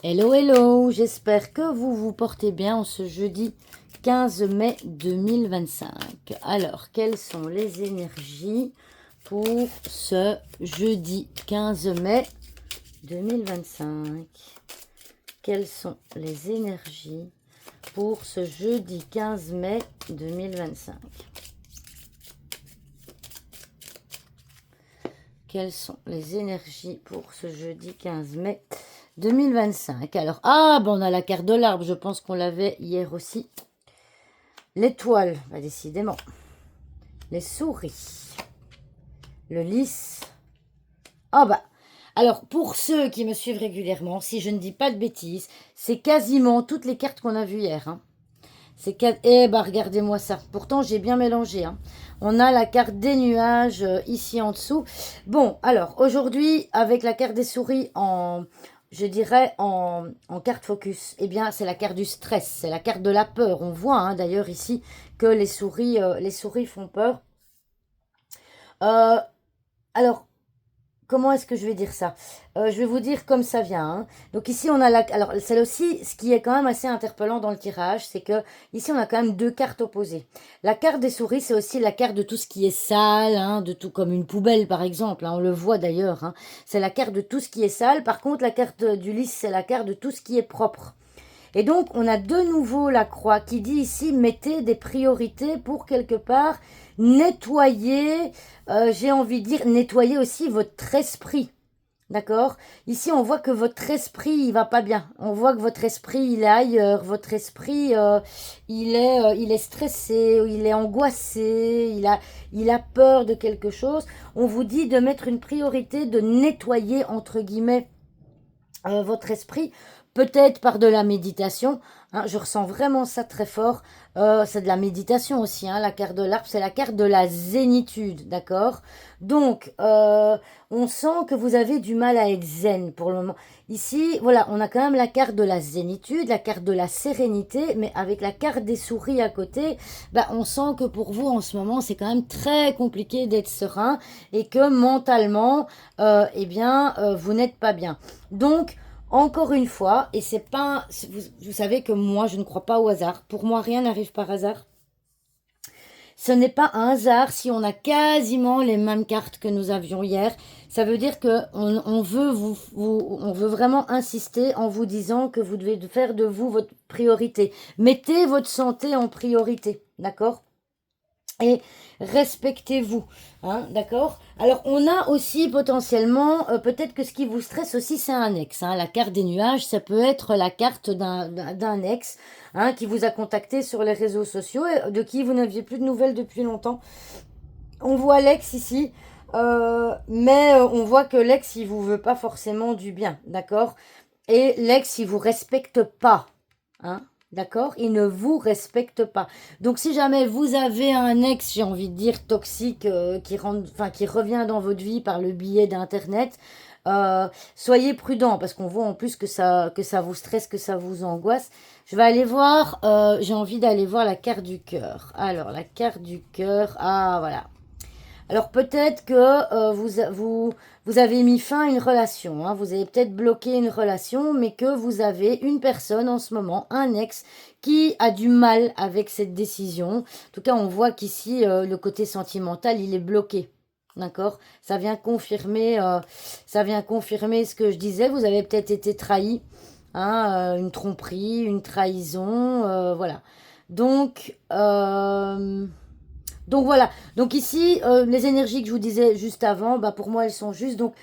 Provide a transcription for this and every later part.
Hello, hello, j'espère que vous vous portez bien en ce jeudi 15 mai 2025. Alors, quelles sont les énergies pour ce jeudi 15 mai 2025? Quelles sont les énergies pour ce jeudi 15 mai 2025? Quelles sont les énergies pour ce jeudi 15 mai 2025? Alors, on a la carte de l'arbre, je pense qu'on l'avait hier aussi. L'étoile, bah, décidément. Les souris. Le lys. Alors, pour ceux qui me suivent régulièrement, si je ne dis pas de bêtises, c'est quasiment toutes les cartes qu'on a vues hier. Hein. Regardez-moi ça. Pourtant, j'ai bien mélangé. Hein. On a la carte des nuages ici en dessous. Bon, alors, aujourd'hui, avec la carte des souris je dirais en carte focus, eh bien, c'est la carte du stress. C'est la carte de la peur. On voit, hein, d'ailleurs, ici, que les souris font peur. Alors, comment est-ce que je vais dire ça? Je vais vous dire comme ça vient. Hein. Donc ici, on a la... Alors, c'est aussi, ce qui est quand même assez interpellant dans le tirage, c'est que ici, on a quand même deux cartes opposées. La carte des souris, c'est aussi la carte de tout ce qui est sale, hein, de tout comme une poubelle, par exemple. Hein, on le voit d'ailleurs. Hein. C'est la carte de tout ce qui est sale. Par contre, la carte du lys, c'est la carte de tout ce qui est propre. Et donc, on a de nouveau la croix qui dit ici, mettez des priorités pour quelque part nettoyer, j'ai envie de dire, nettoyer aussi votre esprit. D'accord? Ici, on voit que votre esprit, il va pas bien. On voit que votre esprit, il est ailleurs. Votre esprit, il est stressé, il est angoissé, il a peur de quelque chose. On vous dit de mettre une priorité, de nettoyer, entre guillemets, votre esprit, peut-être par de la méditation. Hein, je ressens vraiment ça très fort. C'est de la méditation aussi. Hein, la carte de l'arbre, c'est la carte de la zénitude, d'accord? Donc, on sent que vous avez du mal à être zen pour le moment. Ici, voilà, on a quand même la carte de la zénitude, la carte de la sérénité, mais avec la carte des souris à côté, bah, on sent que pour vous, en ce moment, c'est quand même très compliqué d'être serein et que mentalement, vous n'êtes pas bien. Donc, encore une fois, et c'est pas, vous savez que moi, je ne crois pas au hasard. Pour moi, rien n'arrive par hasard. Ce n'est pas un hasard si on a quasiment les mêmes cartes que nous avions hier. Ça veut dire que on veut on veut vraiment insister en vous disant que vous devez faire de vous votre priorité. Mettez votre santé en priorité, d'accord? Et respectez-vous, hein, d'accord? Alors, on a aussi potentiellement, peut-être que ce qui vous stresse aussi, c'est un ex. Hein, la carte des nuages, ça peut être la carte d'un ex hein, qui vous a contacté sur les réseaux sociaux, et de qui vous n'aviez plus de nouvelles depuis longtemps. On voit l'ex ici, mais on voit que l'ex, il vous veut pas forcément du bien, d'accord? Et l'ex, il vous respecte pas, hein? D'accord? Il ne vous respecte pas. Donc, si jamais vous avez un ex, j'ai envie de dire toxique, qui revient dans votre vie par le biais d'Internet, soyez prudent parce qu'on voit en plus que ça vous stresse, que ça vous angoisse. Je vais aller voir, j'ai envie d'aller voir la carte du cœur. Alors, la carte du cœur, voilà. Alors peut-être que vous avez mis fin à une relation, hein, vous avez peut-être bloqué une relation, mais que vous avez une personne en ce moment, un ex, qui a du mal avec cette décision. En tout cas, on voit qu'ici, le côté sentimental, il est bloqué. D'accord? Ça vient confirmer ce que je disais. Vous avez peut-être été trahi, hein, une tromperie, une trahison, voilà. Donc, donc voilà. Donc ici, les énergies que je vous disais juste avant, bah pour moi elles sont justes. Donc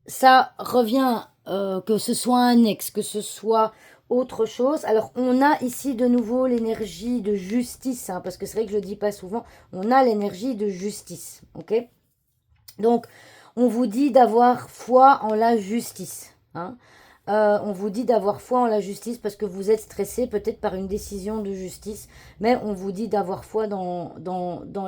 ça revient que ce soit un ex, que ce soit autre chose. Alors on a ici de nouveau l'énergie de justice, hein, parce que c'est vrai que je le dis pas souvent. On a l'énergie de justice, ok? Donc on vous dit d'avoir foi en la justice, hein. On vous dit d'avoir foi en la justice parce que vous êtes stressé peut-être par une décision de justice, mais on vous dit d'avoir foi dans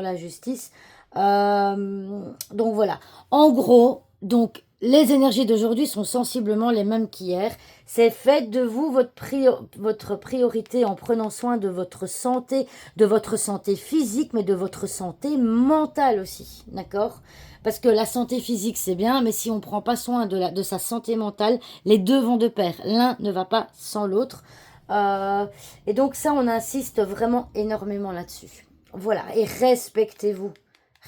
la justice. Donc voilà. En gros, donc les énergies d'aujourd'hui sont sensiblement les mêmes qu'hier. C'est faites de vous votre priorité en prenant soin de votre santé physique, mais de votre santé mentale aussi, d'accord? Parce que la santé physique, c'est bien, mais si on ne prend pas soin de sa santé mentale, les deux vont de pair. L'un ne va pas sans l'autre. Euh, et donc ça, on insiste vraiment énormément là-dessus. Voilà, et respectez-vous.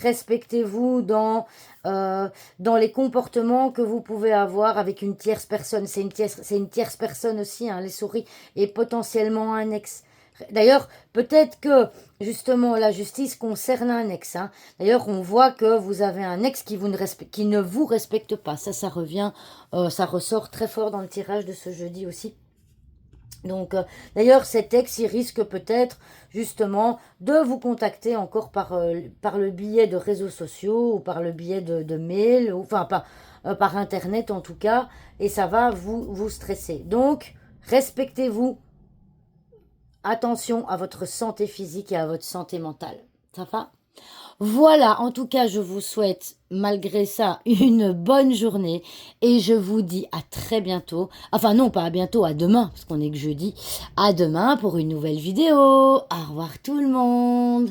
Respectez-vous dans les comportements que vous pouvez avoir avec une tierce personne. C'est une tierce personne aussi, hein, les souris, et potentiellement un ex. D'ailleurs, peut-être que justement la justice concerne un ex. Hein. D'ailleurs, on voit que vous avez un ex qui ne vous respecte pas. Ça revient, ça ressort très fort dans le tirage de ce jeudi aussi. Donc, d'ailleurs, cet ex, il risque peut-être justement de vous contacter encore par le biais de réseaux sociaux ou par le biais de mails, ou, enfin, par Internet en tout cas, et ça va vous stresser. Donc, respectez-vous, attention à votre santé physique et à votre santé mentale. Ça va? Voilà, en tout cas, je vous souhaite, malgré ça, une bonne journée et je vous dis à très bientôt. Enfin non, pas à bientôt, à demain, parce qu'on est que jeudi. À demain pour une nouvelle vidéo. Au revoir tout le monde.